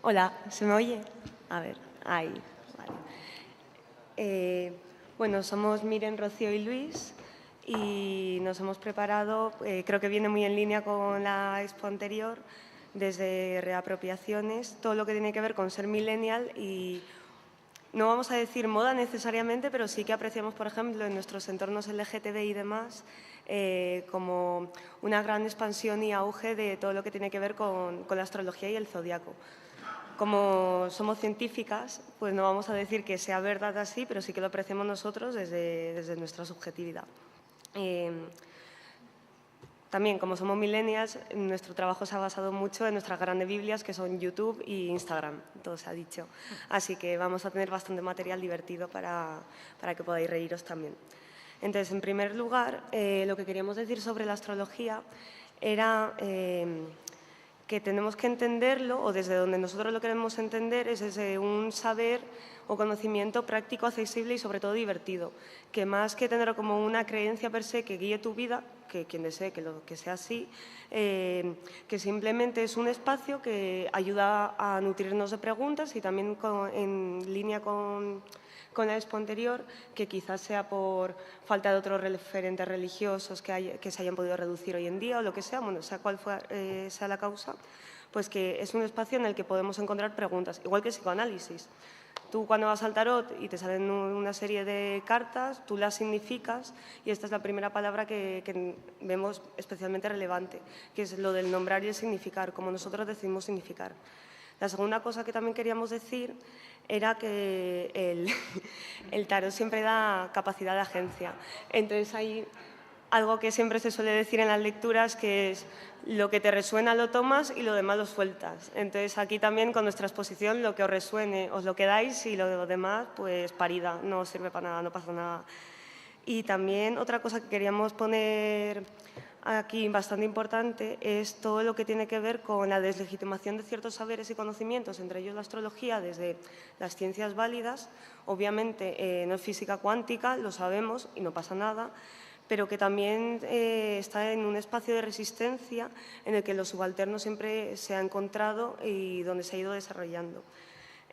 Hola, ¿se me oye? A ver, ahí, vale. Bueno, somos Miren, Rocío y Luis y nos hemos preparado, creo que viene muy en línea con la expo anterior, desde reapropiaciones, todo lo que tiene que ver con ser millennial y no vamos a decir moda necesariamente, pero sí que apreciamos, por ejemplo, en nuestros entornos LGTB y demás, como una gran expansión y auge de todo lo que tiene que ver con la astrología y el zodiaco. Como somos científicas, pues no vamos a decir que sea verdad así, pero sí que lo apreciamos nosotros desde nuestra subjetividad. También, como somos millennials, nuestro trabajo se ha basado mucho en nuestras grandes Biblias, que son YouTube e Instagram, todo se ha dicho. Así que vamos a tener bastante material divertido para que podáis reíros también. Entonces, en primer lugar, lo que queríamos decir sobre la astrología era que tenemos que entenderlo, o desde donde nosotros lo queremos entender, es desde un saber o conocimiento práctico, accesible y sobre todo divertido, que más que tener como una creencia per se que guíe tu vida, que quien desee que sea así, que simplemente es un espacio que ayuda a nutrirnos de preguntas y también en línea con la expo anterior, que quizás sea por falta de otros referentes religiosos que se hayan podido reducir hoy en día o lo que sea, bueno, sea cual sea la causa, pues que es un espacio en el que podemos encontrar preguntas, igual que el psicoanálisis. Tú cuando vas al tarot y te salen una serie de cartas, tú las significas y esta es la primera palabra que vemos especialmente relevante, que es lo del nombrar y el significar, como nosotros decidimos significar. La segunda cosa que también queríamos decir era que el tarot siempre da capacidad de agencia. Entonces hay algo que siempre se suele decir en las lecturas, que es lo que te resuena lo tomas y lo demás lo sueltas. Entonces aquí también con nuestra exposición lo que os resuene os lo quedáis y lo demás pues parida, no os sirve para nada, no pasa nada. Y también otra cosa que queríamos poner aquí bastante importante es todo lo que tiene que ver con la deslegitimación de ciertos saberes y conocimientos, entre ellos la astrología, desde las ciencias válidas. Obviamente no es física cuántica, lo sabemos y no pasa nada, pero que también está en un espacio de resistencia en el que lo subalterno siempre se ha encontrado y donde se ha ido desarrollando.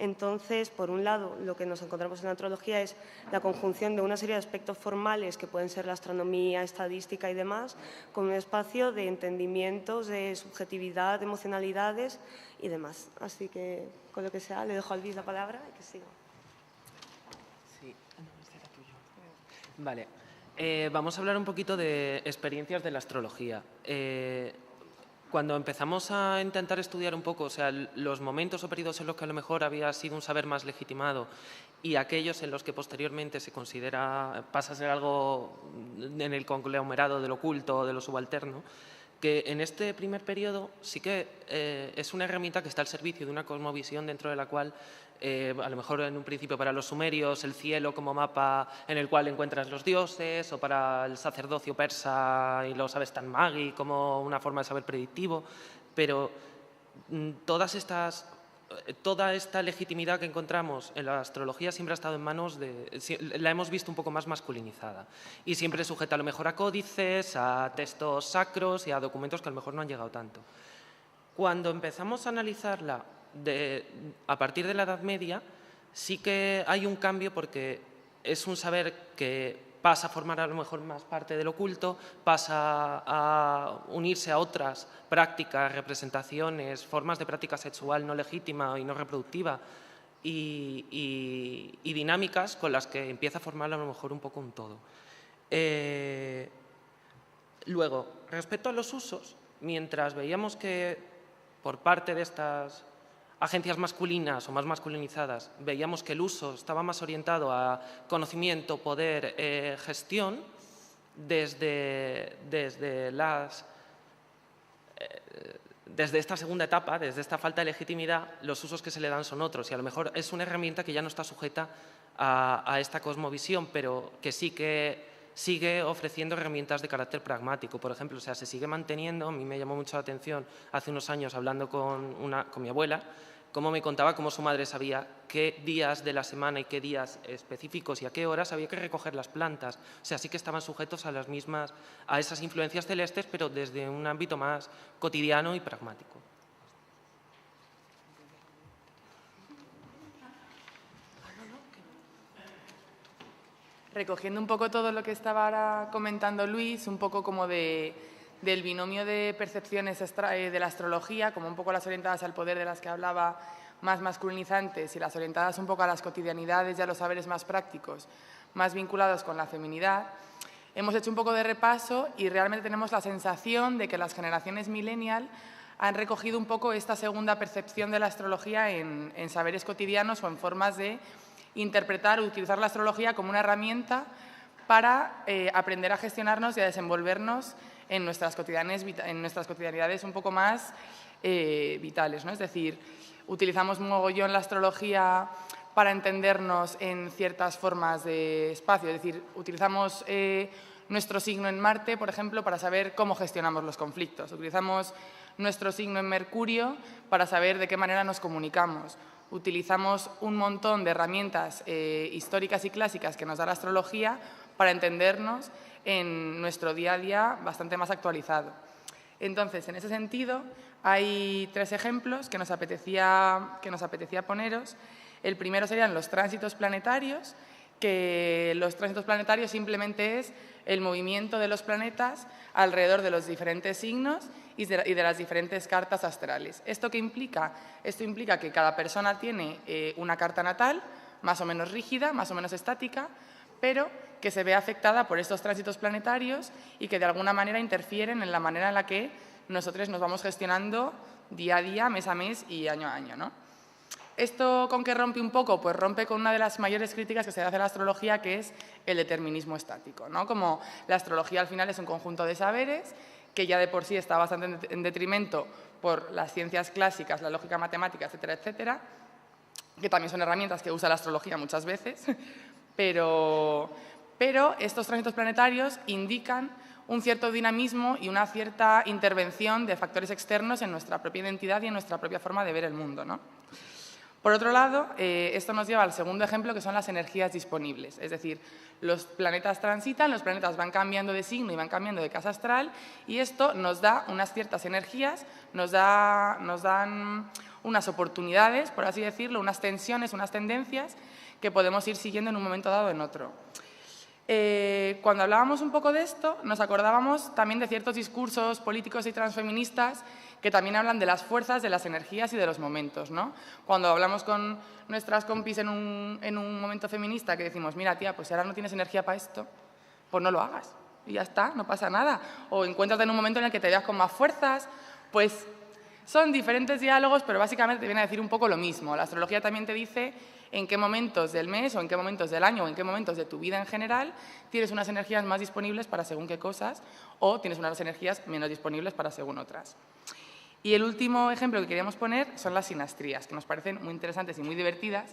Entonces, por un lado, lo que nos encontramos en la astrología es la conjunción de una serie de aspectos formales que pueden ser la astronomía, estadística y demás, con un espacio de entendimientos, de subjetividad, de emocionalidades y demás. Así que, con lo que sea, le dejo a Luis la palabra y que siga. Sí. Este era tuyo. Vale. Vamos a hablar un poquito de experiencias de la astrología. Cuando empezamos a intentar estudiar un poco, o sea, los momentos o periodos en los que a lo mejor había sido un saber más legitimado y aquellos en los que posteriormente se considera, pasa a ser algo en el conglomerado del oculto o de lo subalterno, que en este primer periodo sí que es una herramienta que está al servicio de una cosmovisión dentro de la cual, a lo mejor en un principio para los sumerios, el cielo como mapa en el cual encuentras los dioses, o para el sacerdocio persa y los Avestan Magi como una forma de saber predictivo, pero toda esta legitimidad que encontramos en la astrología siempre ha estado en manos la hemos visto un poco más masculinizada y siempre sujeta a lo mejor a códices, a textos sacros y a documentos que a lo mejor no han llegado tanto. Cuando empezamos a analizarla a partir de la Edad Media, sí que hay un cambio porque es un saber que pasa a formar a lo mejor más parte del oculto, pasa a unirse a otras prácticas, representaciones, formas de práctica sexual no legítima y no reproductiva y dinámicas con las que empieza a formar a lo mejor un poco un todo. Luego, respecto a los usos, mientras veíamos que por parte de estas agencias masculinas o más masculinizadas, veíamos que el uso estaba más orientado a conocimiento, poder, gestión, desde esta segunda etapa, desde esta falta de legitimidad, los usos que se le dan son otros y a lo mejor es una herramienta que ya no está sujeta a esta cosmovisión, pero que sí que sigue ofreciendo herramientas de carácter pragmático. Por ejemplo, o sea, se sigue manteniendo, a mí me llamó mucho la atención hace unos años hablando con mi abuela, cómo me contaba cómo su madre sabía qué días de la semana y qué días específicos y a qué horas había que recoger las plantas. O sea, sí que estaban sujetos a esas influencias celestes, pero desde un ámbito más cotidiano y pragmático. Recogiendo un poco todo lo que estaba ahora comentando Luis, un poco como del binomio de percepciones de la astrología, como un poco las orientadas al poder de las que hablaba, más masculinizantes, y las orientadas un poco a las cotidianidades y a los saberes más prácticos, más vinculados con la feminidad. Hemos hecho un poco de repaso y realmente tenemos la sensación de que las generaciones millennial han recogido un poco esta segunda percepción de la astrología en saberes cotidianos o en formas de interpretar o utilizar la astrología como una herramienta para aprender a gestionarnos y a desenvolvernos en nuestras cotidianidades un poco más vitales, ¿no? Es decir, utilizamos mogollón la astrología para entendernos en ciertas formas de espacio, es decir, utilizamos nuestro signo en Marte, por ejemplo, para saber cómo gestionamos los conflictos, utilizamos nuestro signo en Mercurio para saber de qué manera nos comunicamos, utilizamos un montón de herramientas históricas y clásicas que nos da la astrología para entendernos en nuestro día a día bastante más actualizado. Entonces, en ese sentido, hay 3 ejemplos que nos apetecía poneros. El primero serían los tránsitos planetarios, que los tránsitos planetarios simplemente es el movimiento de los planetas alrededor de los diferentes signos y de las diferentes cartas astrales. ¿Esto qué implica? Esto implica que cada persona tiene una carta natal, más o menos rígida, más o menos estática, pero que se ve afectada por estos tránsitos planetarios y que de alguna manera interfieren en la manera en la que nosotros nos vamos gestionando día a día, mes a mes y año a año, ¿no? ¿Esto con qué rompe un poco? Pues rompe con una de las mayores críticas que se hace a la astrología, que es el determinismo estático, ¿no? Como la astrología al final es un conjunto de saberes que ya de por sí está bastante en detrimento por las ciencias clásicas, la lógica matemática, etcétera, etcétera, que también son herramientas que usa la astrología muchas veces, pero estos tránsitos planetarios indican un cierto dinamismo y una cierta intervención de factores externos en nuestra propia identidad y en nuestra propia forma de ver el mundo, ¿no? Por otro lado, esto nos lleva al segundo ejemplo, que son las energías disponibles. Es decir, los planetas transitan, los planetas van cambiando de signo y van cambiando de casa astral, y esto nos da unas ciertas energías, nos dan unas oportunidades, por así decirlo, unas tensiones, unas tendencias que podemos ir siguiendo en un momento dado en otro. Cuando hablábamos un poco de esto, nos acordábamos también de ciertos discursos políticos y transfeministas que también hablan de las fuerzas, de las energías y de los momentos, ¿no? Cuando hablamos con nuestras compis en un momento feminista que decimos, mira, tía, pues si ahora no tienes energía para esto, pues no lo hagas y ya está, no pasa nada. O encuéntrate en un momento en el que te veas con más fuerzas, pues son diferentes diálogos, pero básicamente te viene a decir un poco lo mismo. La astrología también te dice en qué momentos del mes o en qué momentos del año o en qué momentos de tu vida en general tienes unas energías más disponibles para según qué cosas o tienes unas energías menos disponibles para según otras. Y el último ejemplo que queríamos poner son las sinastrías, que nos parecen muy interesantes y muy divertidas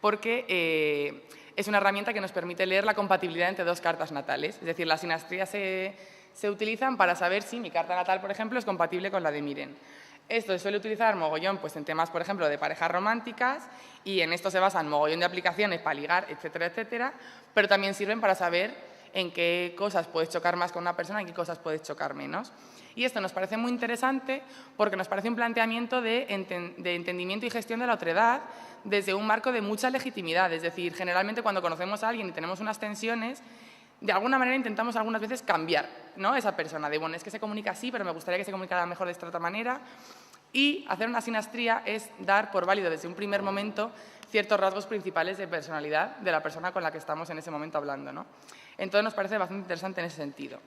porque es una herramienta que nos permite leer la compatibilidad entre 2 cartas natales. Es decir, las sinastrías se utilizan para saber si mi carta natal, por ejemplo, es compatible con la de Miren. Esto se suele utilizar mogollón pues, en temas, por ejemplo, de parejas románticas y en esto se basan mogollón de aplicaciones para ligar, etcétera, etcétera, pero también sirven para saber en qué cosas puedes chocar más con una persona y en qué cosas puedes chocar menos. Y esto nos parece muy interesante porque nos parece un planteamiento de entendimiento y gestión de la otredad desde un marco de mucha legitimidad. Es decir, generalmente cuando conocemos a alguien y tenemos unas tensiones, de alguna manera intentamos algunas veces cambiar, ¿no? Esa persona, de bueno, es que se comunica así, pero me gustaría que se comunicara mejor de esta otra manera. Y hacer una sinastría es dar por válido desde un primer momento ciertos rasgos principales de personalidad de la persona con la que estamos en ese momento hablando, ¿no? Entonces nos parece bastante interesante en ese sentido.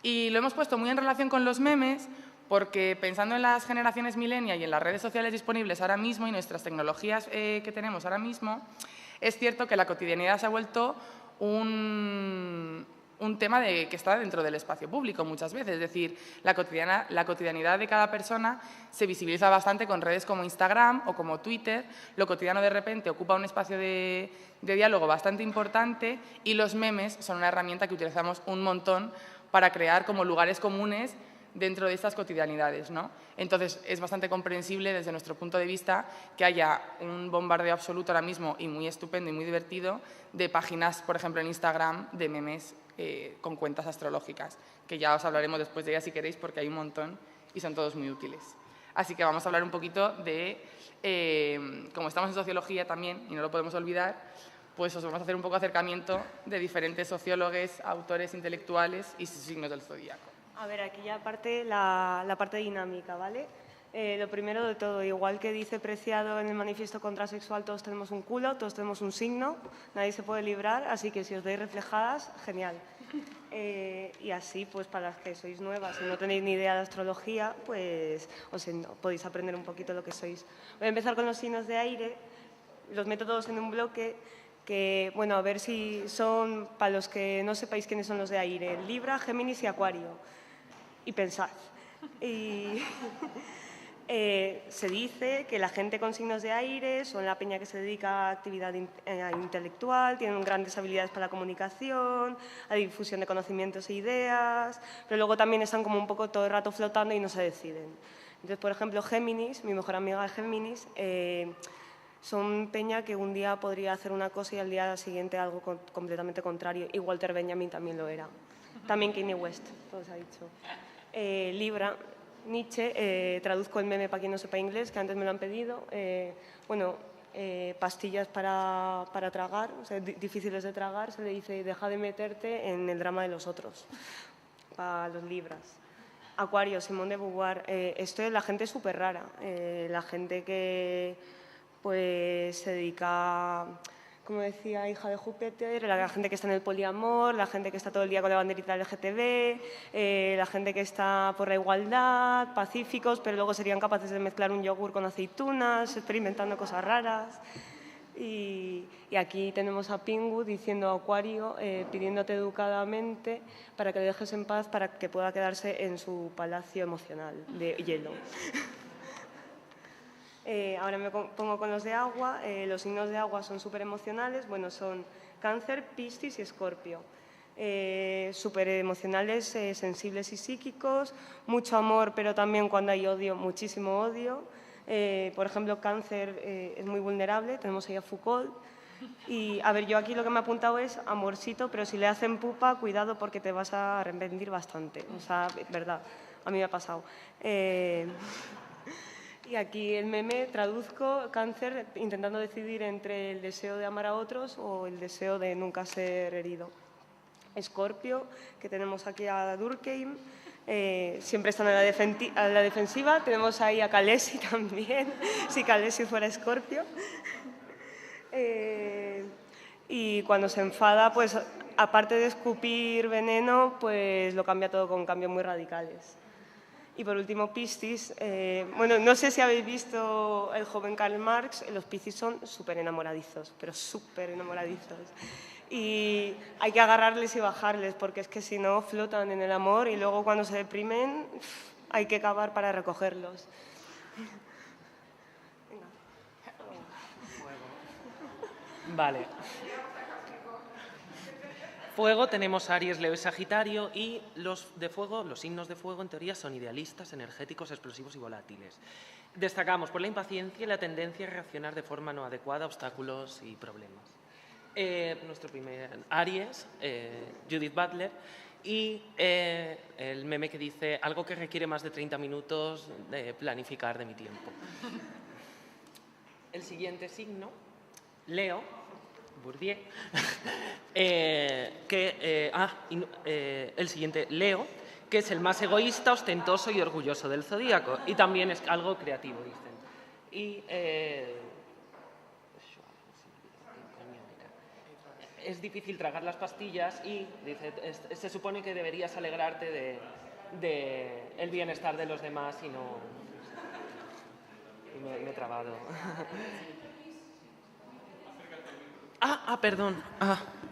Y lo hemos puesto muy en relación con los memes porque pensando en las generaciones millennial y en las redes sociales disponibles ahora mismo y nuestras tecnologías que tenemos ahora mismo, es cierto que la cotidianidad se ha vuelto un tema que está dentro del espacio público muchas veces. Es decir, la cotidianidad de cada persona se visibiliza bastante con redes como Instagram o como Twitter. Lo cotidiano de repente ocupa un espacio de diálogo bastante importante y los memes son una herramienta que utilizamos un montón para crear como lugares comunes dentro de estas cotidianidades, ¿no? Entonces, es bastante comprensible desde nuestro punto de vista que haya un bombardeo absoluto ahora mismo y muy estupendo y muy divertido de páginas, por ejemplo, en Instagram, de memes con cuentas astrológicas, que ya os hablaremos después de ellas si queréis porque hay un montón y son todos muy útiles. Así que vamos a hablar un poquito de, como estamos en sociología también y no lo podemos olvidar, pues os vamos a hacer un poco acercamiento de diferentes sociólogos, autores intelectuales y sus signos del zodíaco. A ver, aquí ya parte la parte dinámica, ¿vale? Lo primero de todo, igual que dice Preciado en el manifiesto contrasexual, todos tenemos un culo, todos tenemos un signo, nadie se puede librar, así que si os veis reflejadas, genial. Y así, pues para las que sois nuevas y no tenéis ni idea de astrología, pues podéis aprender un poquito lo que sois. Voy a empezar con los signos de aire, los meto todos en un bloque, que, bueno, a ver si son, para los que no sepáis quiénes son los de aire, Libra, Géminis y Acuario. Y pensad. Y se dice que la gente con signos de aire son la peña que se dedica a actividad intelectual, tienen grandes habilidades para la comunicación, a difusión de conocimientos e ideas, pero luego también están como un poco todo el rato flotando y no se deciden. Entonces, por ejemplo, Géminis, mi mejor amiga de Géminis, son peña que un día podría hacer una cosa y al día siguiente algo completamente contrario. Y Walter Benjamin también lo era. También Kanye West, todo se ha dicho. Libra, Nietzsche, traduzco el meme para quien no sepa inglés, que antes me lo han pedido. Pastillas para tragar, o sea, difíciles de tragar, se le dice deja de meterte en el drama de los otros, para los Libras. Acuario, Simone de Beauvoir, esto es la gente súper rara, la gente que pues se dedica, como decía, hija de Júpiter, la gente que está en el poliamor, la gente que está todo el día con la banderita LGTB, la gente que está por la igualdad, pacíficos, pero luego serían capaces de mezclar un yogur con aceitunas, experimentando cosas raras. Y aquí tenemos a Pingu diciendo a Acuario, pidiéndote educadamente para que le dejes en paz, para que pueda quedarse en su palacio emocional de hielo. Ahora me pongo con los de agua. Los signos de agua son súper emocionales. Bueno, son Cáncer, Piscis y Escorpio. Súper emocionales, sensibles y psíquicos. Mucho amor, pero también cuando hay odio, muchísimo odio. Por ejemplo, Cáncer es muy vulnerable. Tenemos ahí a Foucault. Y, a ver, yo aquí lo que me he apuntado es amorcito, pero si le hacen pupa, cuidado porque te vas a arrepentir bastante. O sea, verdad, a mí me ha pasado. Y aquí el meme traduzco Cáncer intentando decidir entre el deseo de amar a otros o el deseo de nunca ser herido. Escorpio, que tenemos aquí a Durkheim, siempre están a la defensiva. Tenemos ahí a Khaleesi también, si Khaleesi fuera Escorpio. Y cuando se enfada, pues aparte de escupir veneno, pues lo cambia todo con cambios muy radicales. Y por último, Piscis. Bueno, no sé si habéis visto El joven Karl Marx, los Piscis son súper enamoradizos, pero súper enamoradizos. Y hay que agarrarles y bajarles, porque es que si no flotan en el amor y luego cuando se deprimen hay que cavar para recogerlos. Vale. Fuego tenemos Aries, Leo y Sagitario, y los de fuego, los signos de fuego en teoría son idealistas, energéticos, explosivos y volátiles. Destacamos por la impaciencia y la tendencia a reaccionar de forma no adecuada a obstáculos y problemas. Nuestro primer Aries, Judith Butler, y el meme que dice algo que requiere más de 30 minutos de planificar de mi tiempo. El siguiente signo, Leo, Bourdieu, el siguiente, Leo, que es el más egoísta, ostentoso y orgulloso del zodíaco, y también es algo creativo, dicen. Y es difícil tragar las pastillas y dice, se supone que deberías alegrarte de el bienestar de los demás y no... Y me he trabado. Perdón.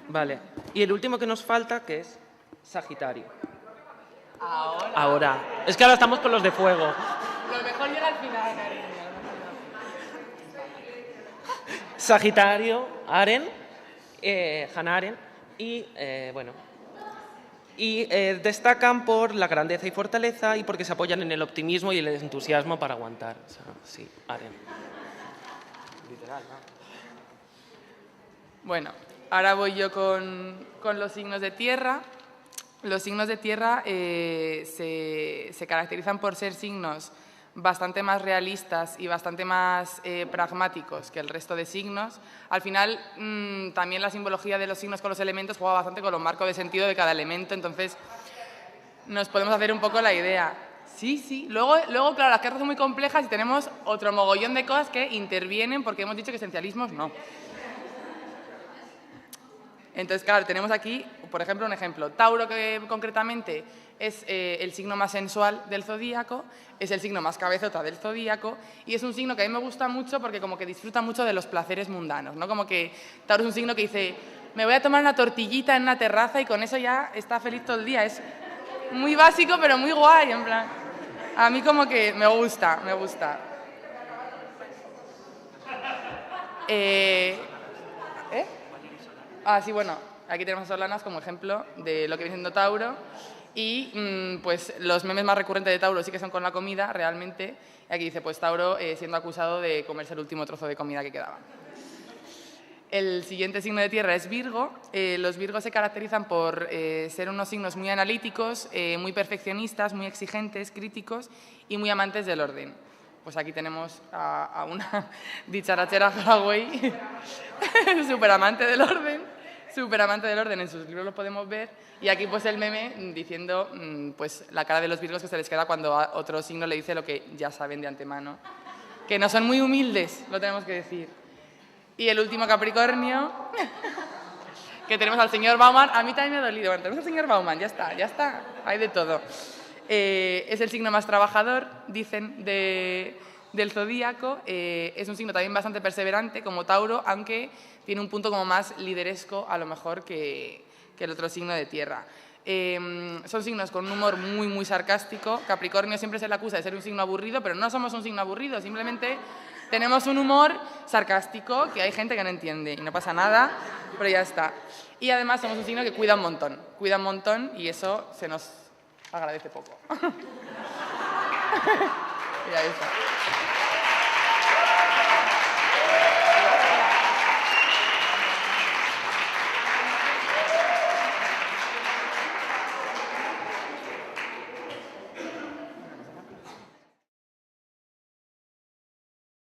Vale. Y el último que nos falta, que es Sagitario. Ahora. Es que ahora estamos con los de fuego. Lo mejor llega al final, cariño. Sagitario, Aren, Hannah Arendt, y destacan por la grandeza y fortaleza y porque se apoyan en el optimismo y el entusiasmo para aguantar. O sea, sí, Arendt. Literal, ¿no? Bueno, ahora voy yo con los signos de tierra. Los signos de tierra se caracterizan por ser signos bastante más realistas y bastante más pragmáticos que el resto de signos. Al final, también la simbología de los signos con los elementos juega bastante con los marcos de sentido de cada elemento, entonces nos podemos hacer un poco la idea. Sí. Luego, claro, las cartas son muy complejas y tenemos otro mogollón de cosas que intervienen porque hemos dicho que esencialismos no. Entonces, claro, tenemos aquí, por ejemplo, un ejemplo. Tauro, que concretamente es el signo más sensual del zodíaco, es el signo más cabezota del zodíaco y es un signo que a mí me gusta mucho porque como que disfruta mucho de los placeres mundanos, ¿no? Como que Tauro es un signo que dice, me voy a tomar una tortillita en una terraza y con eso ya está feliz todo el día. Es muy básico, pero muy guay, en plan. A mí como que me gusta. Sí, bueno, aquí tenemos a Solanas como ejemplo de lo que viene siendo Tauro y pues los memes más recurrentes de Tauro sí que son con la comida, realmente. Y aquí dice, pues Tauro siendo acusado de comerse el último trozo de comida que quedaba. El siguiente signo de tierra es Virgo. Los Virgos se caracterizan por ser unos signos muy analíticos, muy perfeccionistas, muy exigentes, críticos y muy amantes del orden. Pues aquí tenemos a una dicharachera Haraway, súper amante del orden, en sus libros lo podemos ver. Y aquí pues el meme diciendo pues la cara de los Virgos que se les queda cuando a otro signo le dice lo que ya saben de antemano. Que no son muy humildes, lo tenemos que decir. Y el último Capricornio, que tenemos al señor Bauman. A mí también me ha dolido. Bueno, tenemos al señor Bauman, ya está, hay de todo. Es el signo más trabajador, dicen, del zodíaco. Es un signo también bastante perseverante, como Tauro, aunque tiene un punto como más lideresco, a lo mejor, que el otro signo de tierra. Son signos con un humor muy, muy sarcástico. Capricornio siempre se le acusa de ser un signo aburrido, pero no somos un signo aburrido, simplemente tenemos un humor sarcástico que hay gente que no entiende y no pasa nada, pero ya está. Y además somos un signo que cuida un montón y eso se nos agradece poco. Y ahí está.